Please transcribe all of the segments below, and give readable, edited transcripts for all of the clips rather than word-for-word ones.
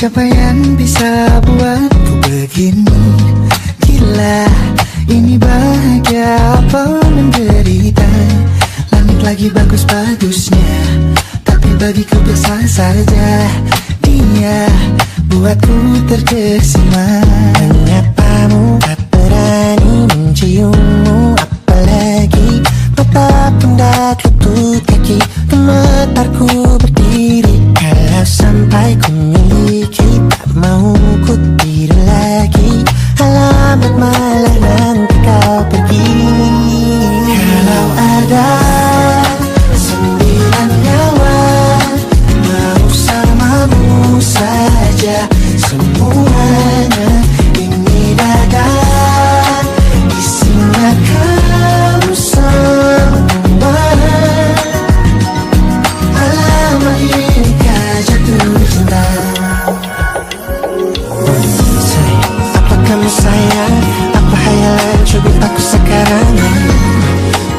Pencapaian bisa buatku begini. Gila, ini bahagia apa menderita. Langit lagi bagus-bagusnya, tapi bagiku biasa saja. Dia buatku terkesima. Menyapamu, tak berani menciummu, apalagi tatapkan lutut kaki. Gemetarku berdiri kalau sampai ku miliki. Tak mau ku tidur lagi, alamat malah nanti kau pergi. Kalau ada 9 nyawa mau samamu saja, semuanya ini dada isinya kamu semua. Alamak inikah jatuh cinta. Apa kamu sayang? Apa hayalan cubit aku sekarang?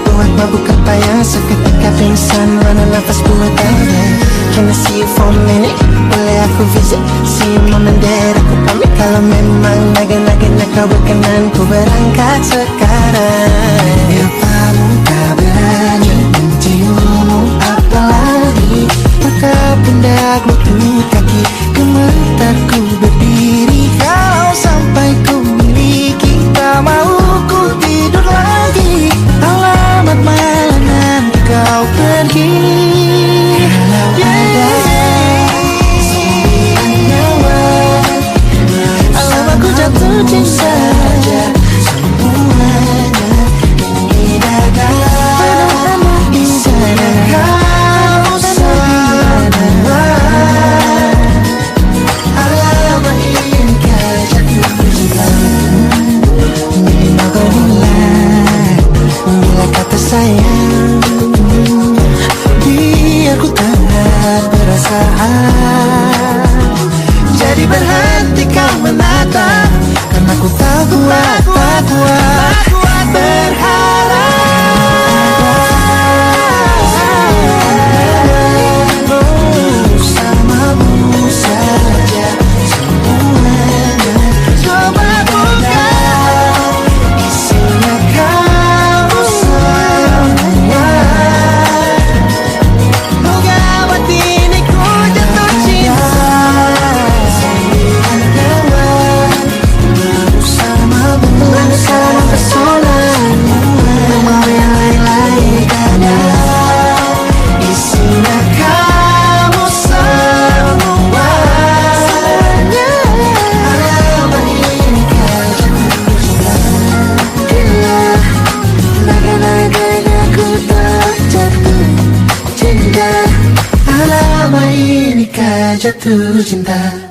Buat mabuk apa yang seketika pingsan, mana nafas buatannya. Can I see you for a minute? Boleh aku visit? See you mom and dad, aku pamit kalau memang naga-naganya kau berkenan. Ku berangkat sekarang. Apamu tak berani menciummu, apalagi pakai pundak lutut kaki. Gemetarku berdiri kalau sampai ku miliki. Tak mau ku tidur lagi, alamat malah nanti kau pergi. Kalau ada 9 nyawa Alamatku jatuh cinta, semuanya ini dada isinya kamu semua. Alamat inikah jatuh cinta. Minimal bernilai bila kata sayang, biar ku tak perasaan. Jadi berhenti kau menatap, karena ku tak kuat berharap. bersamamu saja, semuanya Coba buka, isinya kamu semua. moga buat ini ku jatuh cinta. Bersama pesona, mau yang lain-lain ada. Isinya kamu semua. Alamat inikah jatuh cinta. Gila, naga-naganya ku tak jatuh cinta. Alamak inikah jatuh cinta.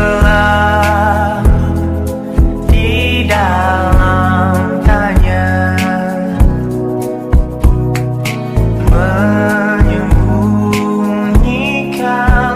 Gelap di dalam tanya, menyembunyikan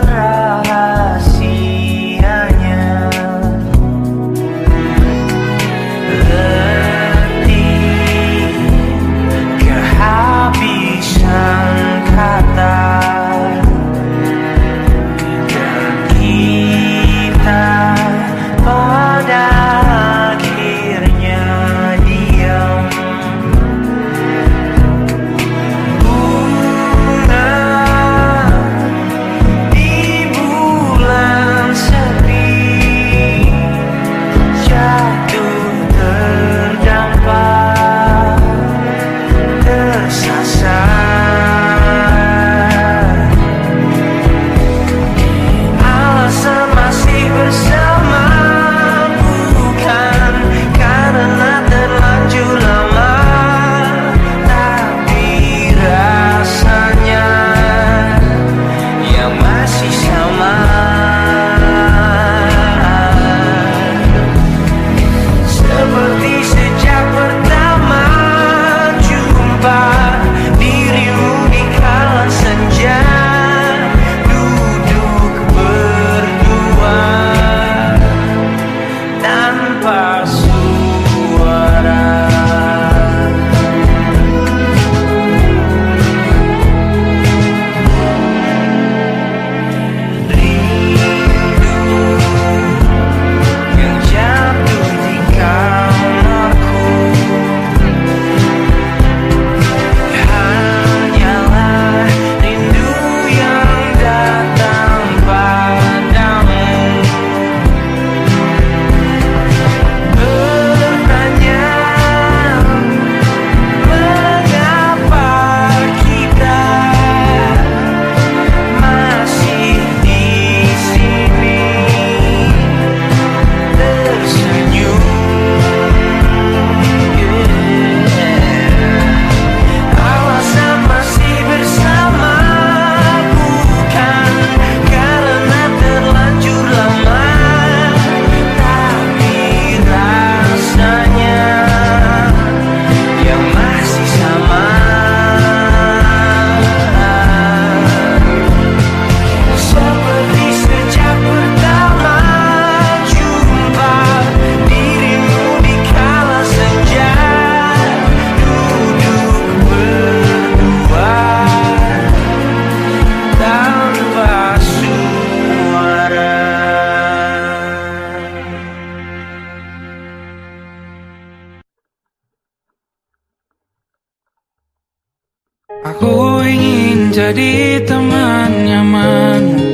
jadi teman nyamanmu,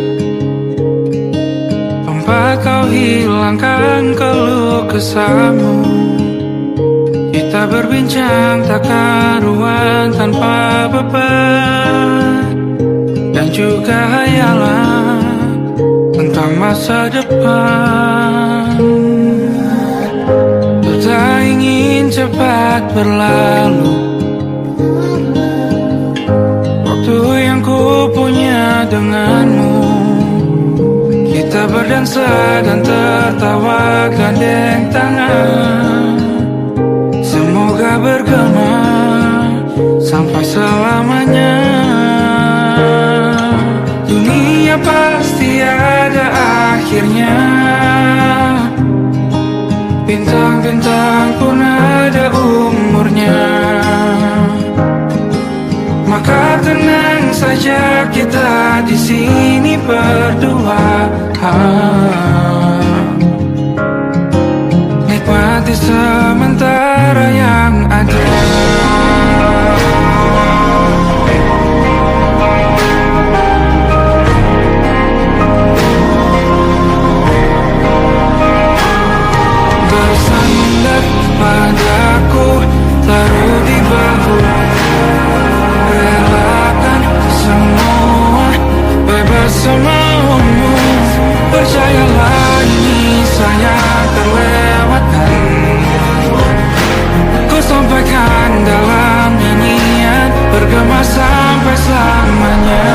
tanpa kau hilangkan keluh kesahmu. Kita berbincang tak karuan tanpa beban, dan juga hayalan tentang masa depan. Tak ingin cepat berlalu waktu yang ku punya denganmu. Kita berdansa dan tertawa gandeng tangan, semoga bergema sampai selamanya. Dunia pasti ada akhirnya, bintang-bintang pun ada umurnya. Maka tenang saja kita di sini berdua, nikmati sementara yang ada. Bersandar padaku, taruh di bahu, relakan semua, bebas semaumu. Percayalah ini saya terlewatkan, ku sampaikan dalam nyanyian, bergema sampai selamanya.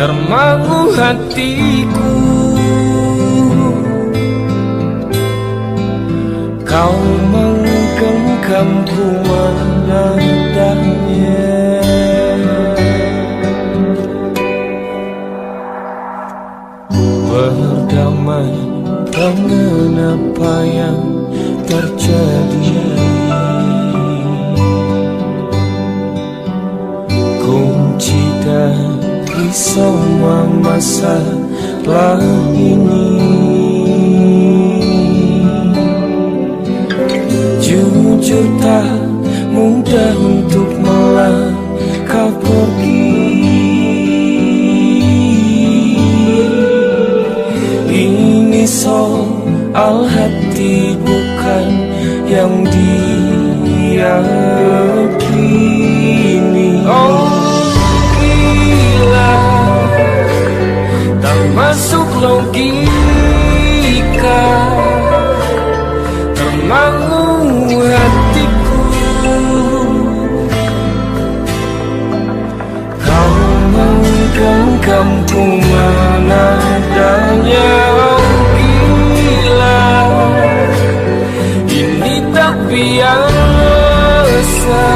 Termangu hatiku, kau menggenggamku menandanya. Berdamai dengan apa yang terjadi, kunci dari di semua masalah ini, jujur tak mudah untuk melangkah pergi. Ini soal hati bukan yang diyakini. Oh gila, tak masuk logika, tak mau hatiku. Kau menggenggamku mana adanya. Oh gila, ini tak biasa,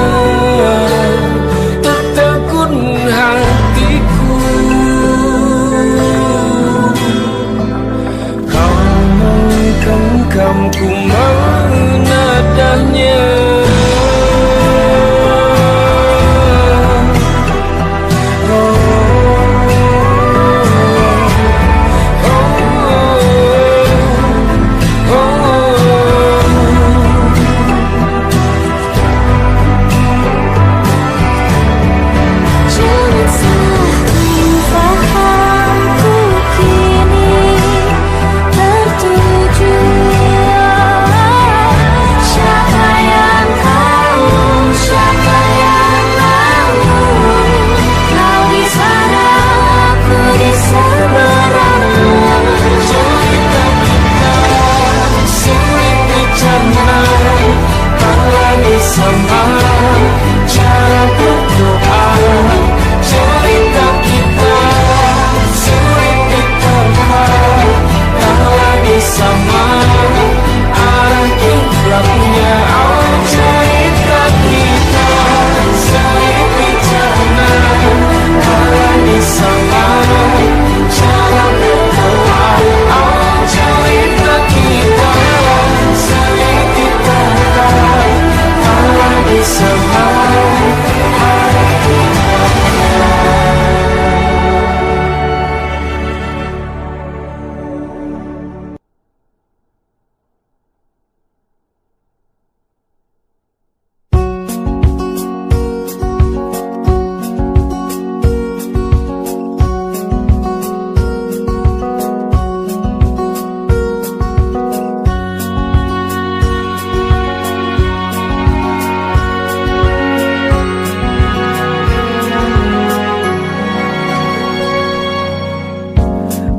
tertegun hatiku. Kau menggenggamku mana adanya.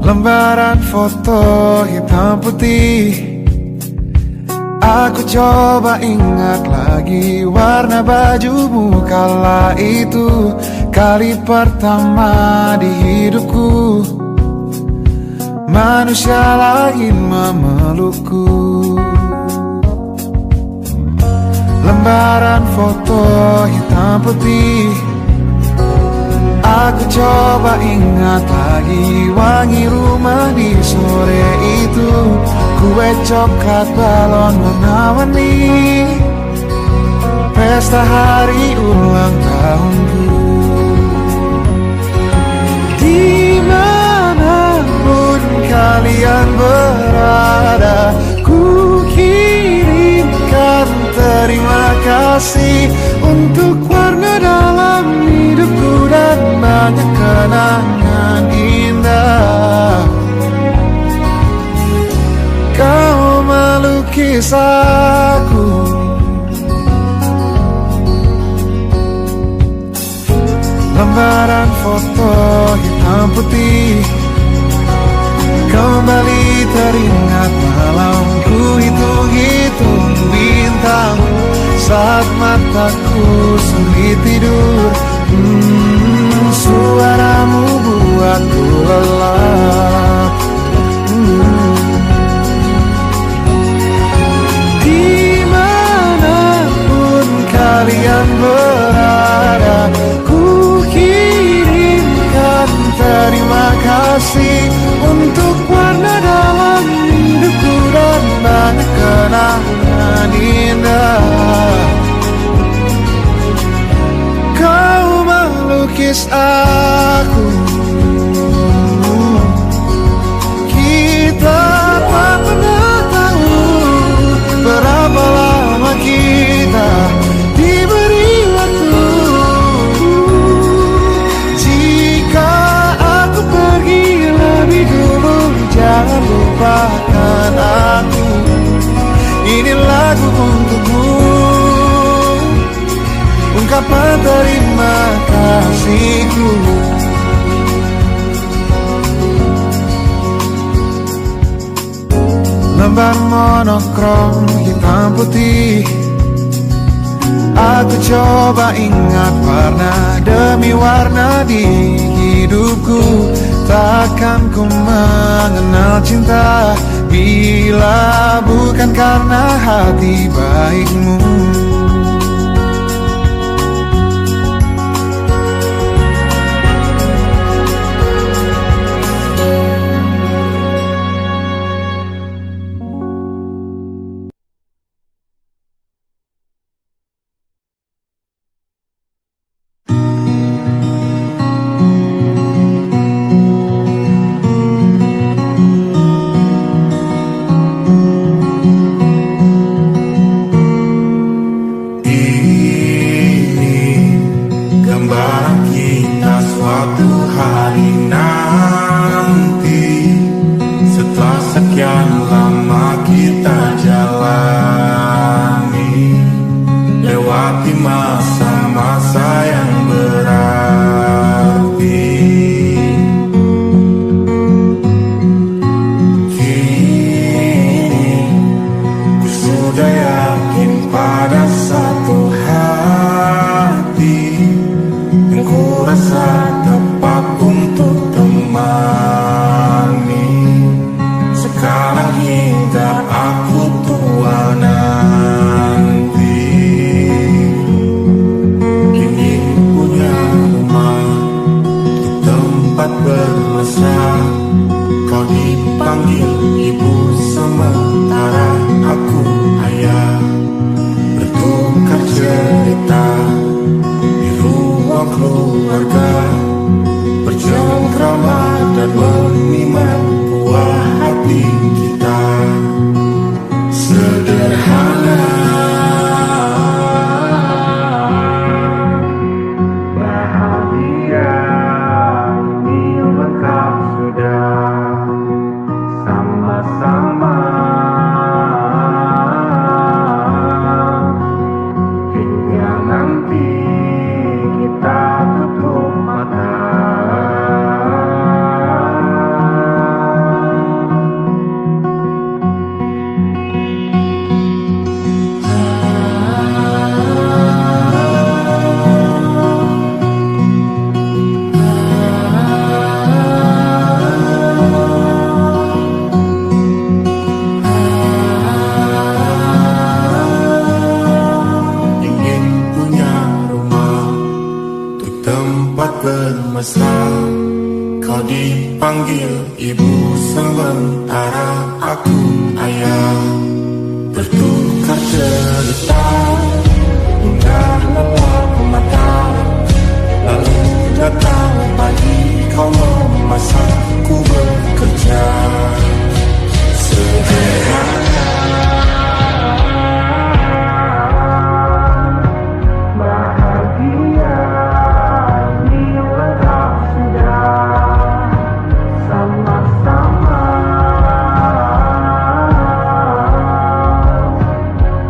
Lembaran foto hitam putih, aku coba ingat lagi warna bajumu kala itu. Kali pertama di hidupku manusia lain memelukku. Lembaran foto hitam putih, aku coba ingat lagi wangi rumah di sore itu. Kue coklat balon warna-warni, pesta hari ulang tahunku. Dimanapun kalian berada, ku kirimkan terima kasih untuk warna dalam hidupku dan banyak kenangan indah. Kau melukis aku, lembaran foto hitam putih, kembali teringat malam ku hitung-hitung bintang saat mataku sulit tidur. Suaramu buatku lelah. Dimanapun kalian berada, ku kirimkan terima kasih untuk warna dalam hidupku dan banyak kenangan indah. Kau melukis aku, kita tak pernah tahu berapa lama kita ungkapan terima kasihku. Lembar monokrom hitam putih, aku coba ingat warna demi warna di hidupku. Takkan ku mengenal cinta bila bukan karena hati baikmu.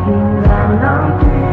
Hingga nanti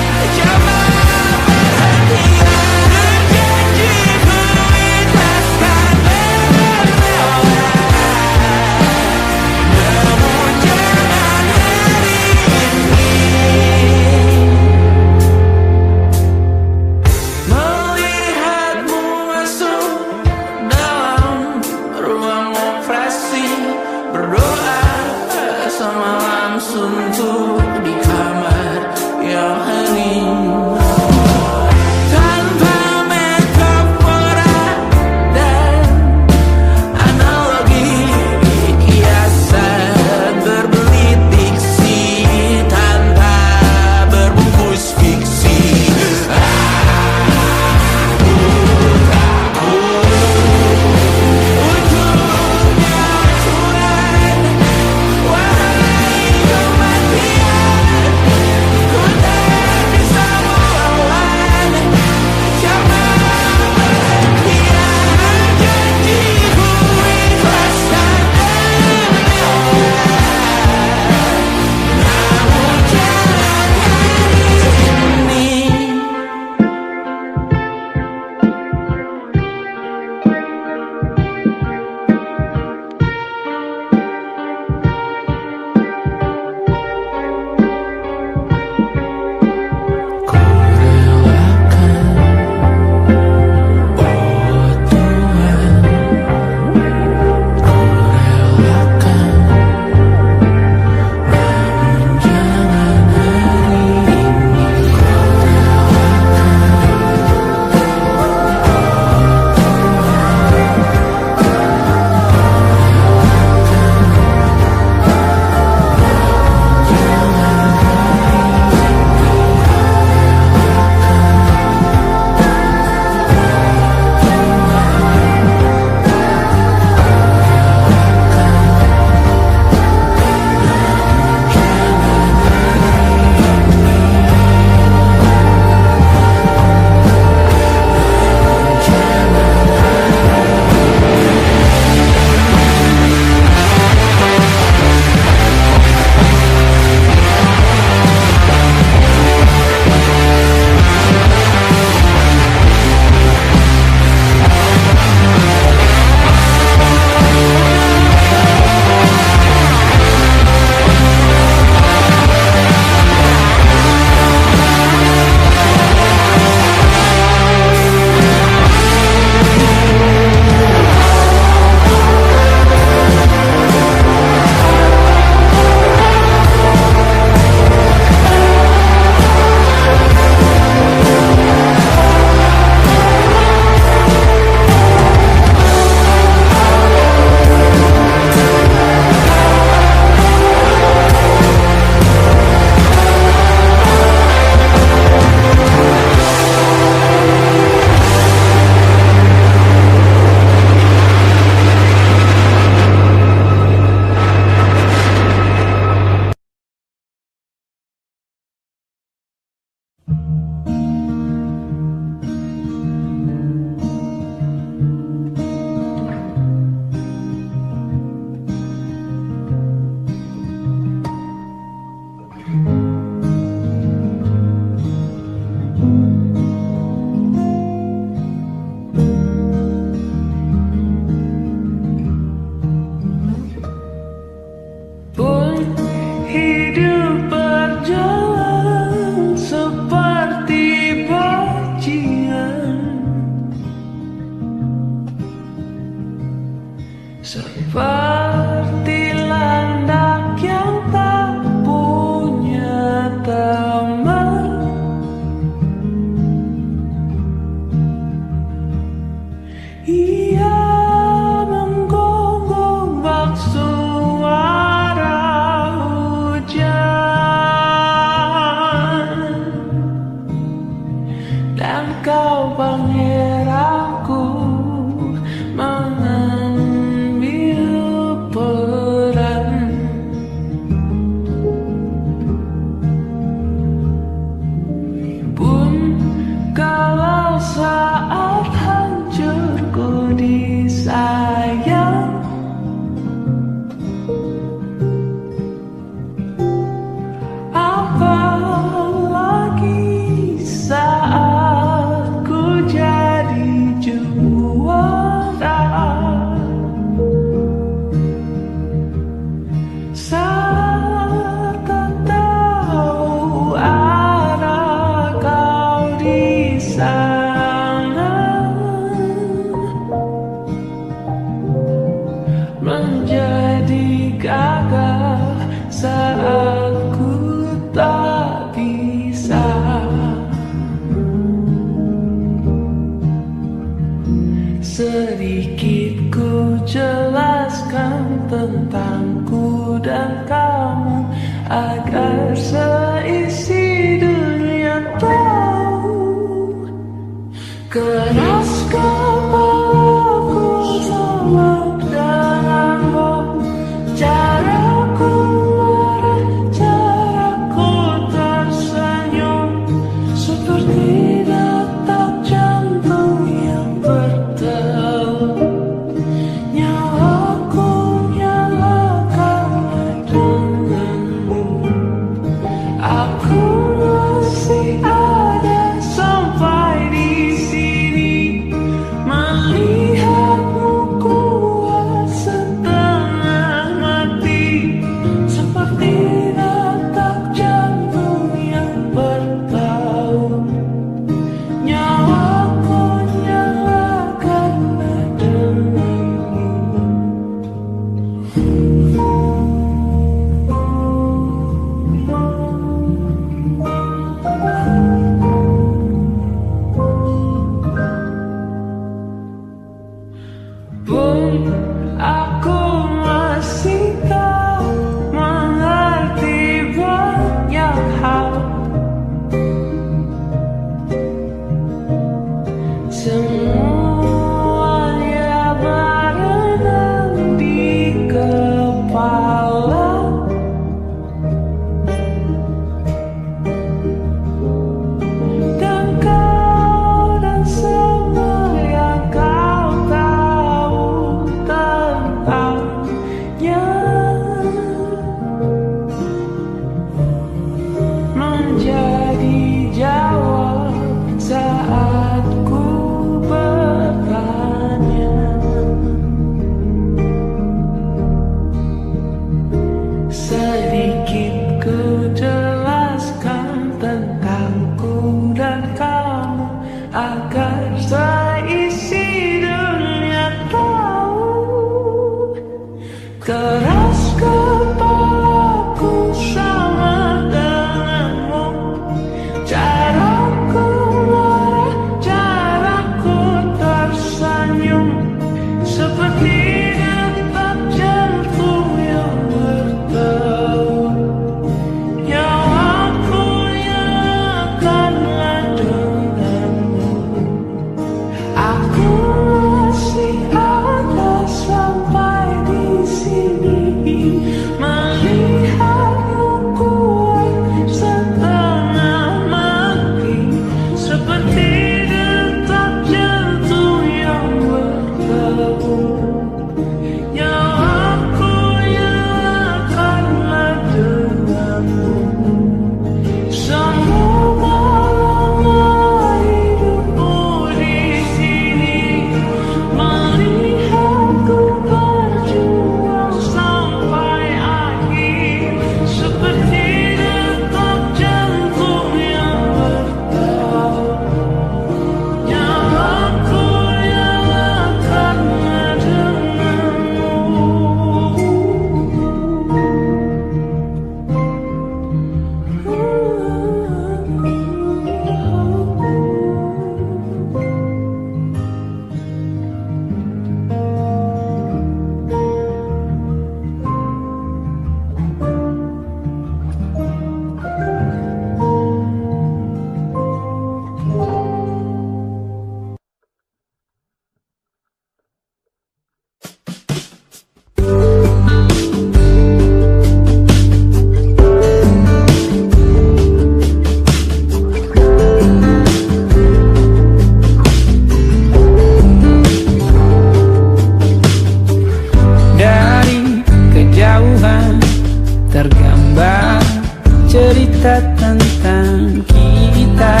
cerita tentang kita,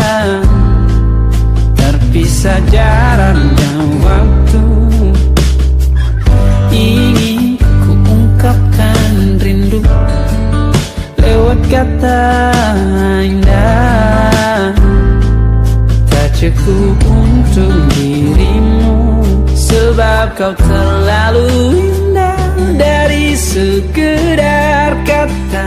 terpisah jarak dan waktu. Ingin ku ungkapkan rindu lewat kata indah, tak cukup untuk dirimu, sebab kau terlalu indah. Dari sekedar kata,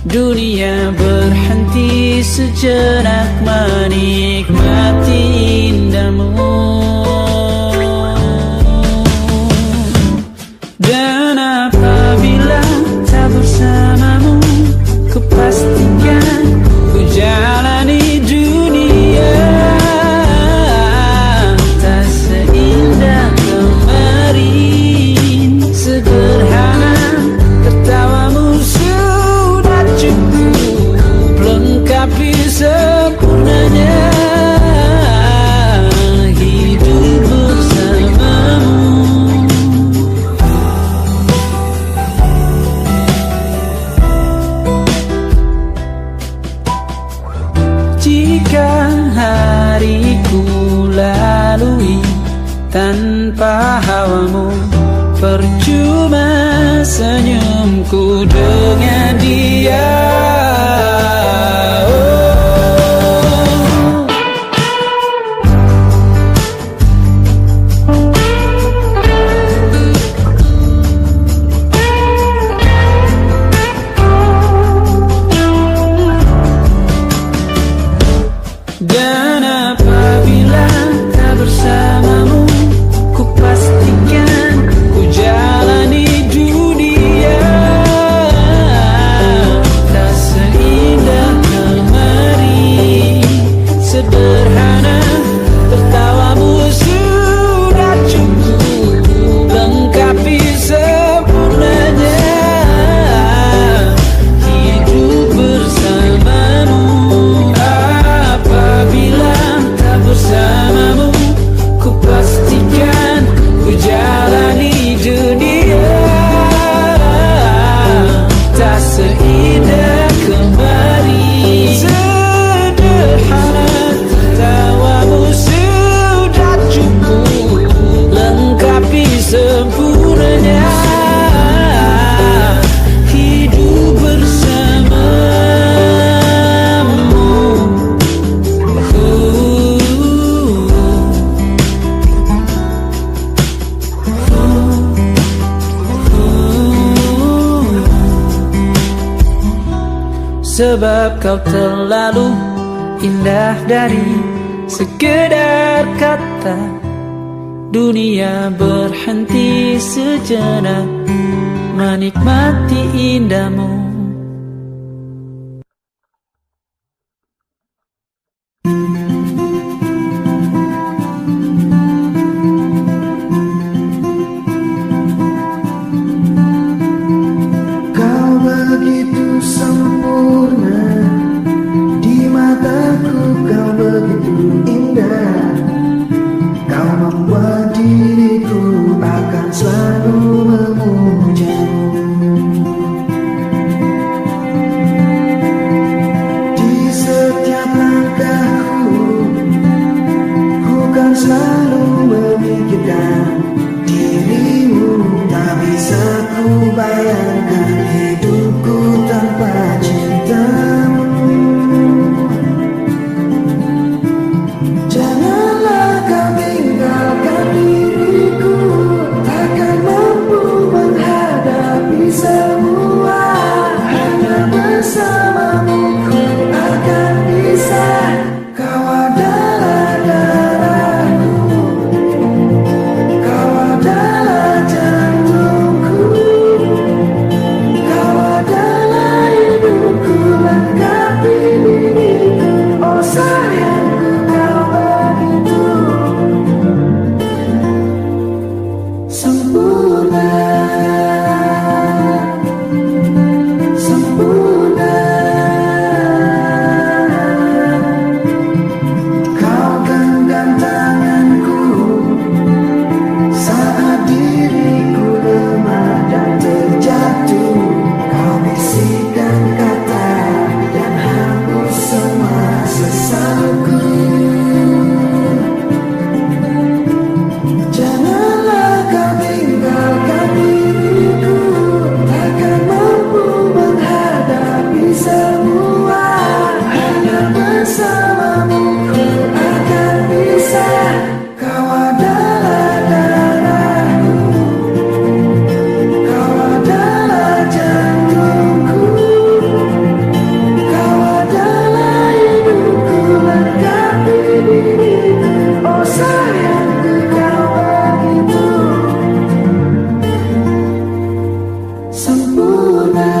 dunia berhenti sejenak menikmati indahmu. Dan apabila tak bersamamu, ku pastikan ku jalani dunia tak seindah kemarin. Sederhana, tertawamu sudah cukup lengkapi sempurnanya hidup bersamamu. Jika hariku lalui tanpa hawamu, percuma senyumku dengan dia. Dan apabila tak bersamamu, ku pastikan ku jalani dunia tak seindah kemarin. Sederhana, tertawamu sudah cukup lengkapi sempurnanya hidup bersamamu. Apabila tak bersamamu, ku pastikan ku jalani dunia tak seindah kemarin. Sederhana, tertawamu sudah cukup lengkapi sempurnanya hidup bersamamu. Sebab kau terlalu indah dari sekedar kata, dunia berhenti sejenak menikmati indahmu. Kau begitu sempurna, di mataku kau begitu indah. Kau membuat diriku akan selalu memujamu. semua. Hanya bersamamu ku akan bisa. Kau adalah darahku, kau adalah jantungku, kau adalah hidupku, lengkapi diriku. Oh sayangku, kau begitu sempurna,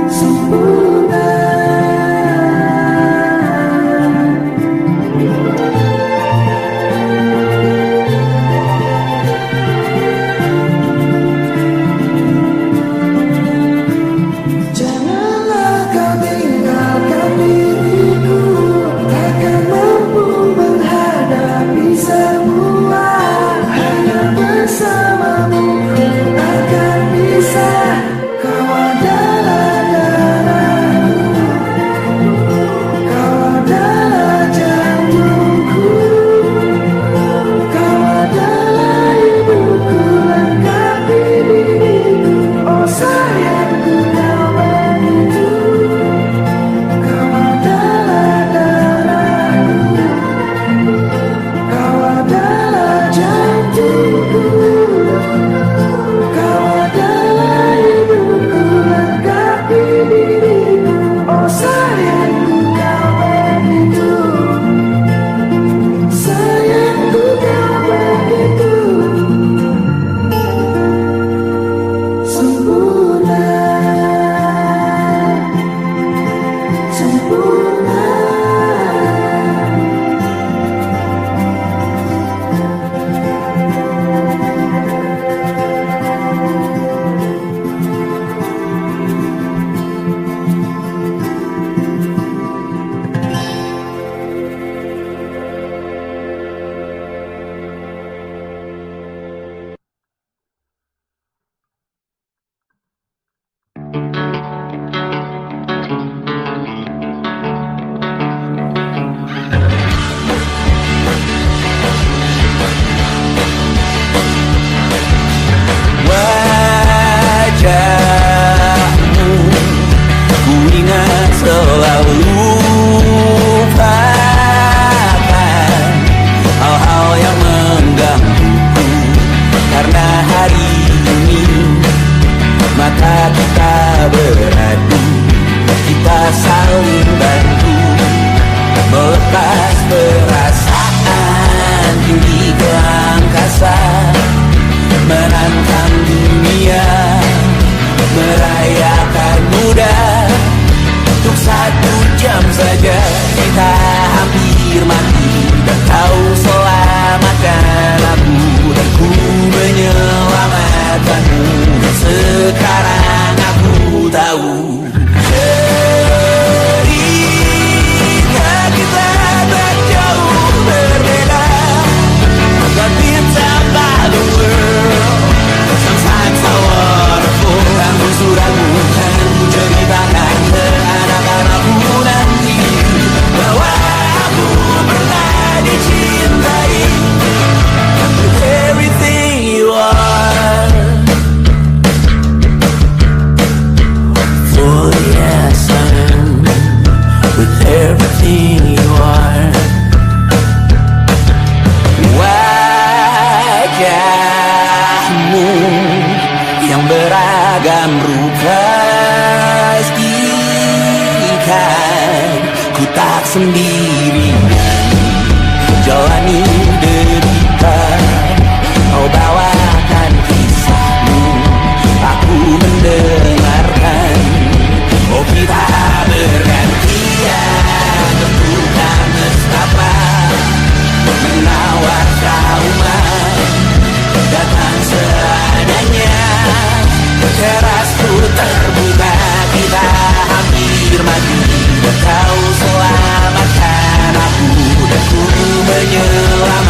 sempurna. Janganlah kau tinggalkan diriku, takkan mampu menghadapi semua. Hanya bersamamu ku akan bisa. Kau adalah darahku, kau adalah jantungku, kau adalah hidupku, lengkapi diriku. Oh sayangku, kau begitu. Kau adalah darahku, kau adalah jantungku, kau adalah hidupku, lengkapi diriku. Oh sayangku, kau begitu. Sayangku, kau begitu sempurna, sempurna. Wajahmu ku ingat selalu, lupakan hal-hal yang menggangguku. Karena hari ini mata kita beradu, kita saling bantu melepas perasaan tinggi ke angkasa, menantang dunia, merayakan muda. Untuk 1 jam saja kita hampir mati, dan kau selamatkan aku, dan ku menyelamatkanmu. Sekarang aku tahu cerita kita tak jauh berbeda, but it's about the world. Sometimes so wonderful. Kamu suratmu kan ku ceritakan ke anak-anakku nanti, bahwa aku pernah dicintai with everything you are. For yes, I am with everything you are. Wajahmu yang beragam rupa, ikan ku tak sendirian jalani derita. Kau bawakan kisahmu, aku mendengarkan. Oh kita bergantian, tentukan nestapa, menawar trauma, datang seadanya. Terasku terbuka, kita hampir mati, dan kau selamatkan aku, dan ku menyelam.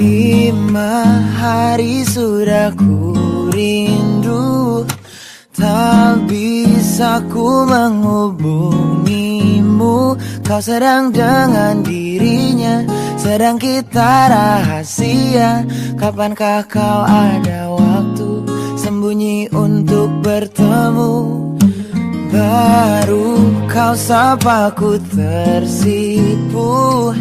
5 hari sudah ku rindu, tak bisa ku menghubungimu. Kau sedang dengan dirinya, sedang kita rahasia. Kapankah kau ada waktu sembunyi untuk bertemu? Baru kau sapa ku tersipu.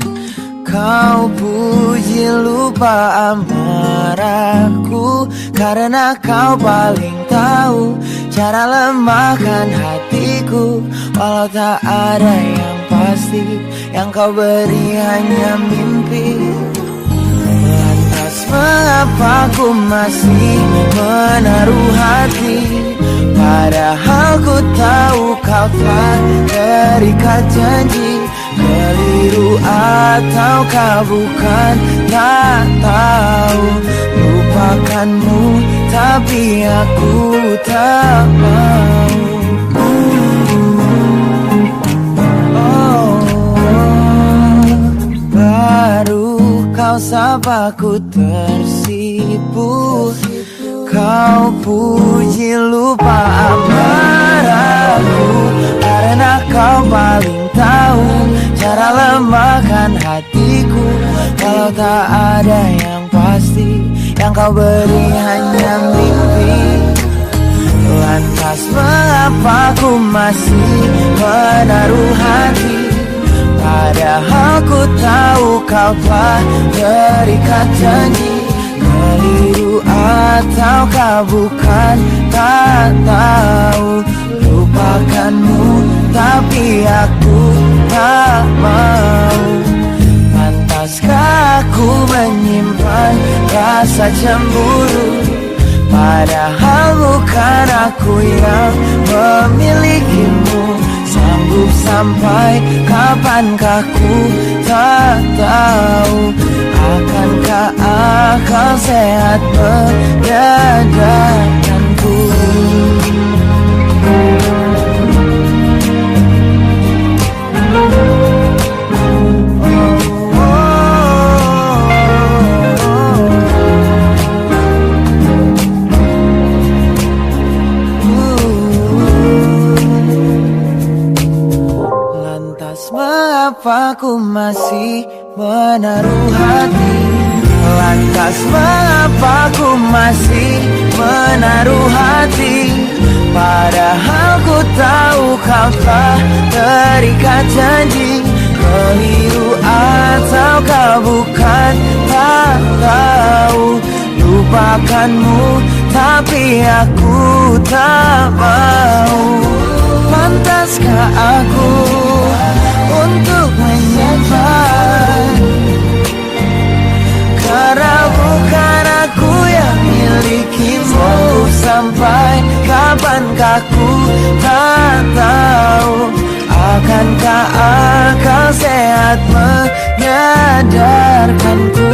Kau puji lupa amarahku, karena kau paling tahu cara lemahkan hatiku. Walau tak ada yang pasti, yang kau beri hanya mimpi. Lantas mengapa ku masih menaruh hati, padahal ku tahu kau telah terikat janji. Keliru ataukah bukan, tak tahu. Lupakanmu tapi aku tak mau. Baru kau sapa ku tersipu. Kau puji lupa amarahku, karena kau paling tahu cara lemahkan hatiku. Kalau tak ada yang pasti, yang kau beri hanya mimpi. Lantas mengapa ku masih menaruh hati, padahal ku tahu kau telah terikat janji. Keliru ataukah bukan, tak tahu. Lupakanmu tapi aku tak mau. Pantaskah aku menyimpan rasa cemburu, padahal bukan aku yang memilikimu. Sanggup sampai kapankah ku tak tahu. Akankah akal sehat menyadarkanku? Lantas mengapa ku masih menaruh hati? Lantas mengapa ku masih menaruh hati, padahal ku tahu kau telah terikat janji. Keliru ataukah bukan, tak tahu. Lupakanmu tapi aku tak mau. Pantaskah aku untuk menyimpan, karena bukan aku yang milikimu. Sampai kapankah ku tak tahu. Akankah akal sehat menyadarkanku?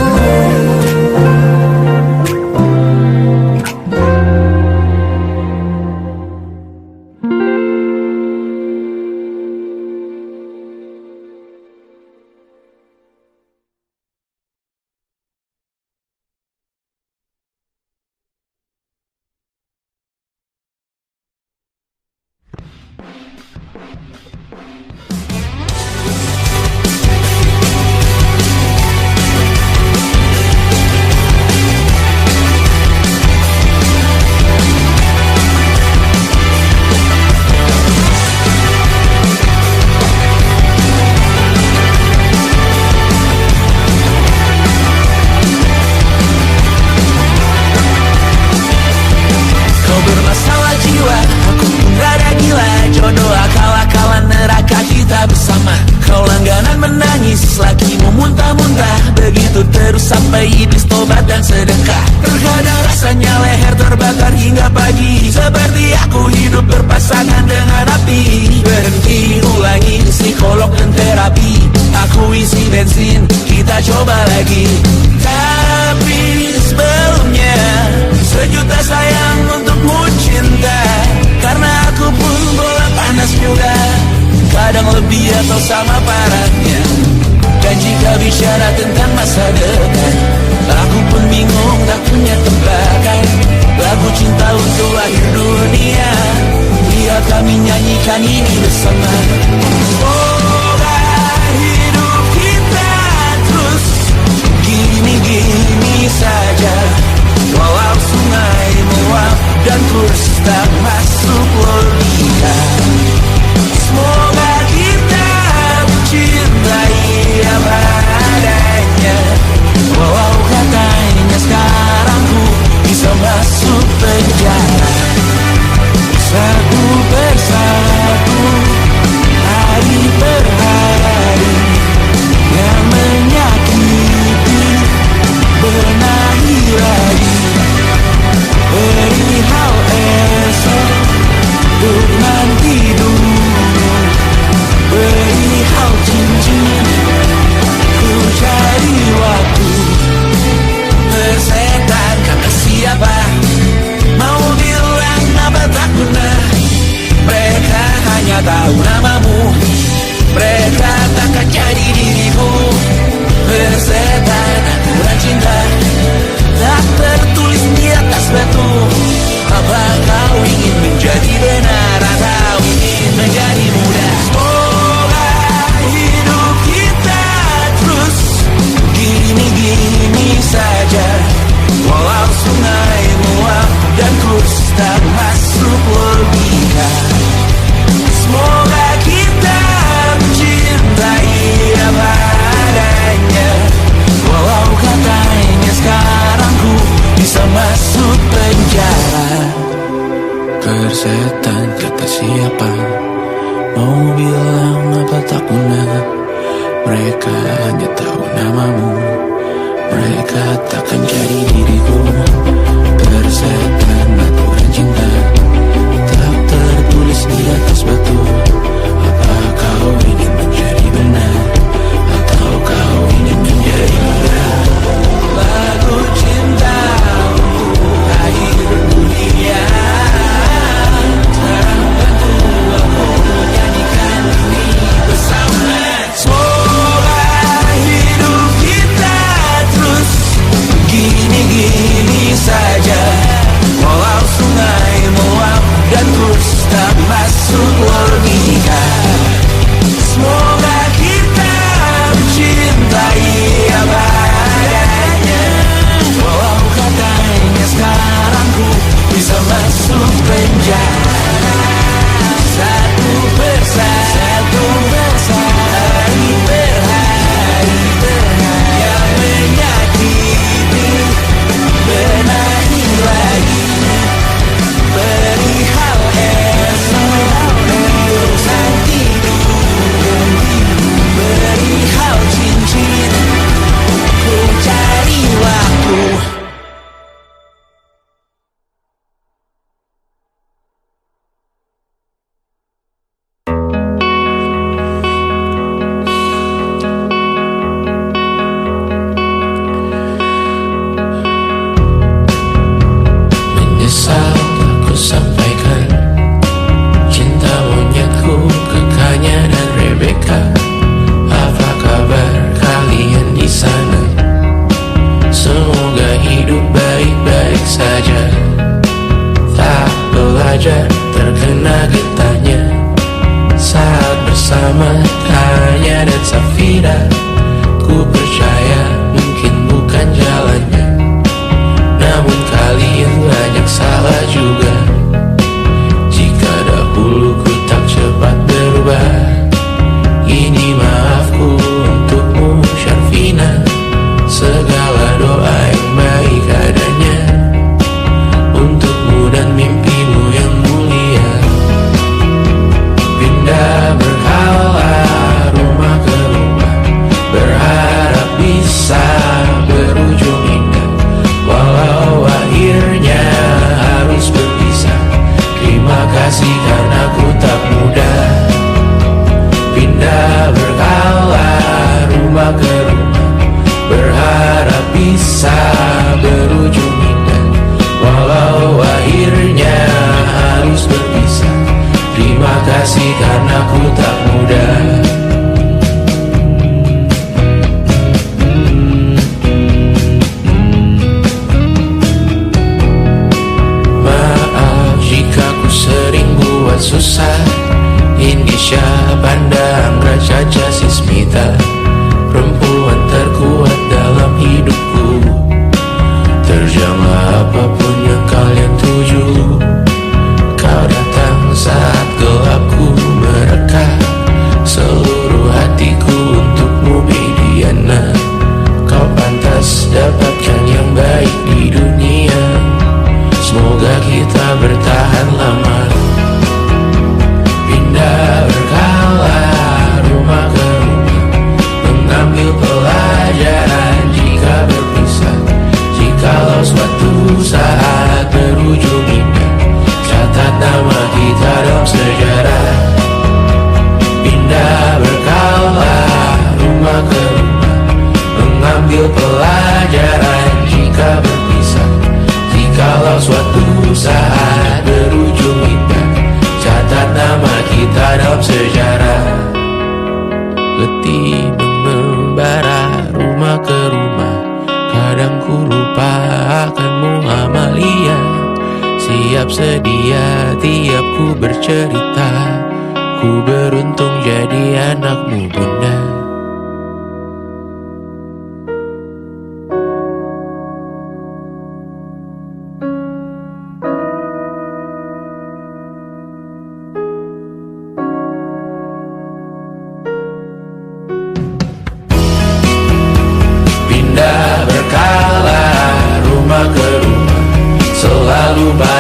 sampai iblis tobat dan sedekah. Terkadang rasanya leher terbakar hingga pagi, seperti aku hidup berpasangan dengan api. Berhenti, ulangi psikolog dan terapi. Aku isi bensin, kita coba lagi. Tapi sebelumnya sejuta sayang untukmu cinta, karena aku pun bola panas juga, kadang lebih atau sama parahnya. Dan jika bicara tentang masa depan. Aku pun bingung tak punya tebakan. Lagu cinta untuk akhir dunia, biar kami nyanyikan ini bersama. Semoga hidup kita terus gini-gini saja, walau sungai meluap dan kurs tak masuk logika. Semoga kita mencintai apa adanya, walau katanya sekarang ku bisa masuk penjara. Satu persatu, hari per hari, yang menyakiti benahi lagi. Perihal esok, untuk nanti dulu. Perihal cincin, ku cari waktu. Persetan kata siapa, mau bilang apa tak guna. Mereka hanya tahu namamu, mereka takkan jadi diriku. Persetan aturan cinta, tak tertulis di atas batu. Apa kau ingin menjadi benar atau ingin menjadi muda? Semoga hidup kita terus gini-gini saja, walau sungai meluap dan kurs tak masuk logika. Semoga kita mencintai apa adanya, walau katanya sekarang ku bisa masuk penjara. Persetan kata siapa, mau bilang apa tak guna. Mereka hanya tahu namamu, mereka takkan jadi diriku. Persetan aturan cinta, tak tertulis di atas batu. Apa kau ingin menjadi benar, atau kau ingin menjadi muda? Lagu cinta untuk akhir dunia, sekarang bantu aku menyanyikan ini bersama. Semoga hidup kita terus gini-gini saja, walau sungai meluap dan kurs tak masuk logika. Semoga kita mencintai apa adanya, walau katanya sekarang ku bisa masuk penjara. Satu persatu, hari per hari, yang menyakiti benahi lagi. Perihal esok, untuk nanti dulu. Perihal cincin, ku cari waktu. Menyesal aku sampaikan cinta monyetku ke Kanya dan Rebecca. Apa kabar kalian di sana? Semoga hidup baik-baik saja. Tak belajar terkena getahnya saat bersama Kanya dan Safira. Ku percaya mungkin bukan jalannya, namun kalian banyak salah juga. Jika dahulu ku tak cepat berubah, ini maafku untukmu Syarfina. Segala doa yang baik adanya untukmu dan mimpimu yang mulia. Pindah berhala rumah ke rumah, berharap bisa berujung indah, walau akhirnya harus berpisah. Terima kasih karena ku tak mudah. Pindah berhala rumah ke rumah, berharap bisa berujung indah, walau akhirnya harus berpisah. Terima kasih karena ku tak mudah. buat susah. Indonesia pandang Raja Sismita, perempuan terkuat dalam hidupku. Terjanglah apapun yang kalian tuju, kau datang saat gelapku mereka. Seluruh hatiku untukmu Mediana, kau pantas dapatkan yang baik di dunia. Semoga kita bertahan lama, pindah berkala rumah ke rumah, mengambil pelajaran jika berpisah. Jikalau suatu saat berujung indah, catat nama kita dalam sejarah. Pindah berkala rumah ke rumah, mengambil pelajaran jika berpisah. Jikalau suatu saat berujung indah, catat nama kita dalam sejarah. Letih mengembara rumah ke rumah, kadang ku lupa akanmu Amalia. Siap sedia tiap ku bercerita, ku beruntung jadi anakmu bunda. Pindah berkala rumah ke rumah, selalu bahagia